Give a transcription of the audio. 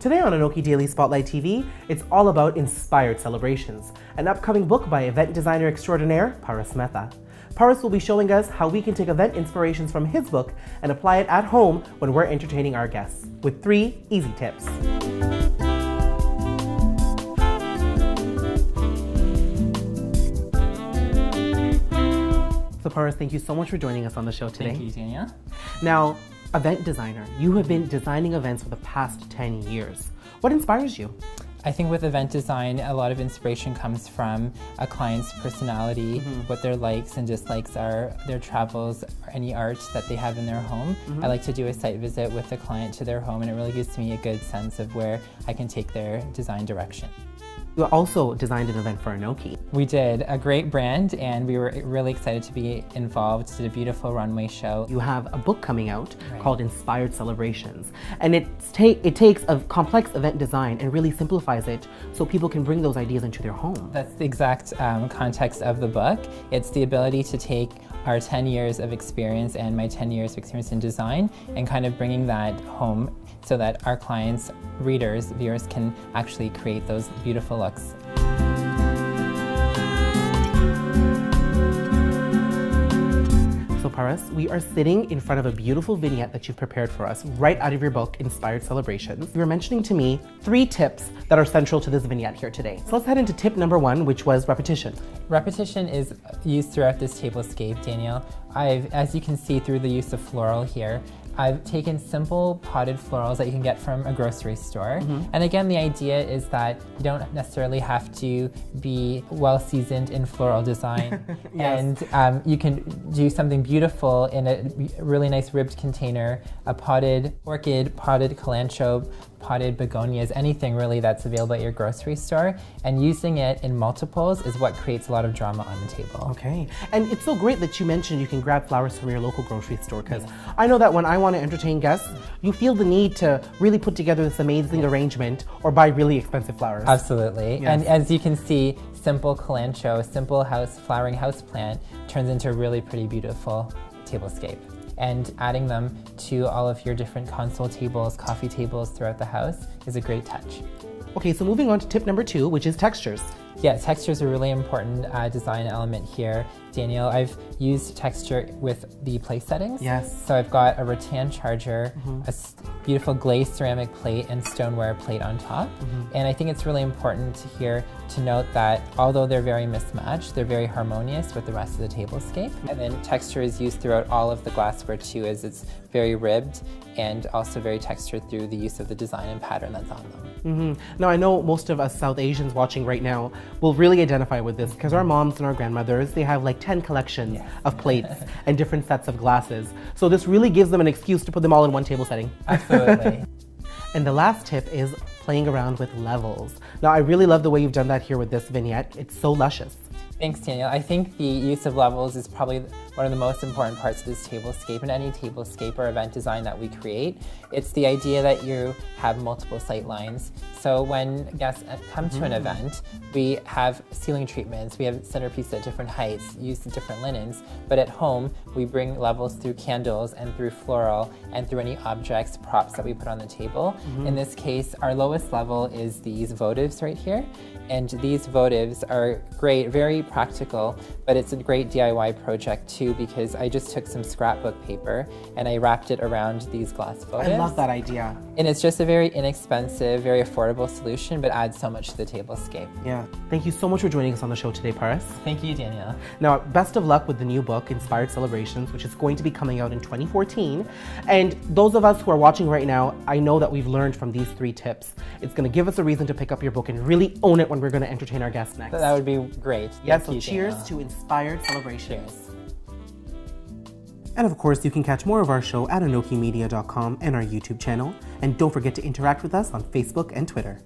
Today on ANOKHI Daily Spotlight TV, it's all about inspired celebrations, an upcoming book by event designer extraordinaire Paras Mehta. Paras will be showing us how we can take event inspirations from his book and apply it at home when we're entertaining our guests, with 3 easy tips. So Paras, thank you so much for joining us on the show today. Thank you, Danielle. Now, event designer, you have been designing events for the past 10 years. What inspires you? I think with event design, a lot of inspiration comes from a client's personality, what their likes and dislikes are, their travels, or any art that they have in their home. I like to do a site visit with the client to their home, and it really gives me a good sense of where I can take their design direction. You also designed an event for ANOKHI. We did a great brand, and we were really excited to be involved. Did a beautiful runway show. You have a book coming out called Inspired Celebrations, and it takes a complex event design and really simplifies it so people can bring those ideas into their home. That's the exact context of the book. It's the ability to take our 10 years of experience and my 10 years of experience in design and kind of bringing that home so that our clients, readers, viewers can actually create those beautiful looks. So Paras, we are sitting in front of a beautiful vignette that you've prepared for us right out of your book, Inspired Celebrations. You were mentioning to me 3 tips that are central to this vignette here today. So let's head into tip number 1, which was repetition. Repetition is used throughout this tablescape, Danielle. As you can see through the use of floral here, I've taken simple potted florals that you can get from a grocery store. And again, the idea is that you don't necessarily have to be well seasoned in floral design. And you can do something beautiful in a really nice ribbed container, a potted orchid, potted kalanchoe, potted begonias, anything really that's available at your grocery store. And using it in multiples is what creates a lot of drama on the table. Okay, and it's so great that you mentioned you can grab flowers from your local grocery store, because I know that when I want to entertain guests, you feel the need to really put together this amazing arrangement or buy really expensive flowers. Absolutely, and as you can see, simple kalanchoe, simple flowering house plant turns into a really pretty beautiful tablescape. And adding them to all of your different console tables, coffee tables throughout the house is a great touch. Okay, so moving on to tip number 2, which is textures. Yeah, texture is a really important design element here. Danielle, I've used texture with the place settings. Yes. So I've got a rattan charger, a beautiful glazed ceramic plate and stoneware plate on top. And I think it's really important here to note that although they're very mismatched, they're very harmonious with the rest of the tablescape. And then texture is used throughout all of the glassware too, as it's very ribbed and also very textured through the use of the design and pattern that's on them. Now, I know most of us South Asians watching right now will really identify with this, because our moms and our grandmothers, they have like 10 collections of plates and different sets of glasses. So this really gives them an excuse to put them all in one table setting. Absolutely. And the last tip is playing around with levels. Now, I really love the way you've done that here with this vignette. It's so luscious. Thanks, Daniel. I think the use of levels is probably one of the most important parts of this tablescape and any tablescape or event design that we create. It's the idea that you have multiple sight lines. So when guests come to an event, we have ceiling treatments, we have centerpieces at different heights, used different linens, but at home, we bring levels through candles and through floral and through any objects, props that we put on the table. In this case, our lowest level is these votives right here. And these votives are great, very practical, but it's a great DIY project too, because I just took some scrapbook paper and I wrapped it around these glass votives. I love that idea. And it's just a very inexpensive, very affordable solution, but adds so much to the tablescape. Yeah. Thank you so much for joining us on the show today, Paras. Thank you, Danielle. Now, best of luck with the new book, Inspired Celebrations, which is going to be coming out in 2014. And those of us who are watching right now, I know that we've learned from these 3 tips. It's going to give us a reason to pick up your book and really own it when we're going to entertain our guests next. That would be great. Yes, Thank so you, cheers Danielle. to Inspired Celebrations. Cheers. And of course, you can catch more of our show at ANOKHImedia.com and our YouTube channel. And don't forget to interact with us on Facebook and Twitter.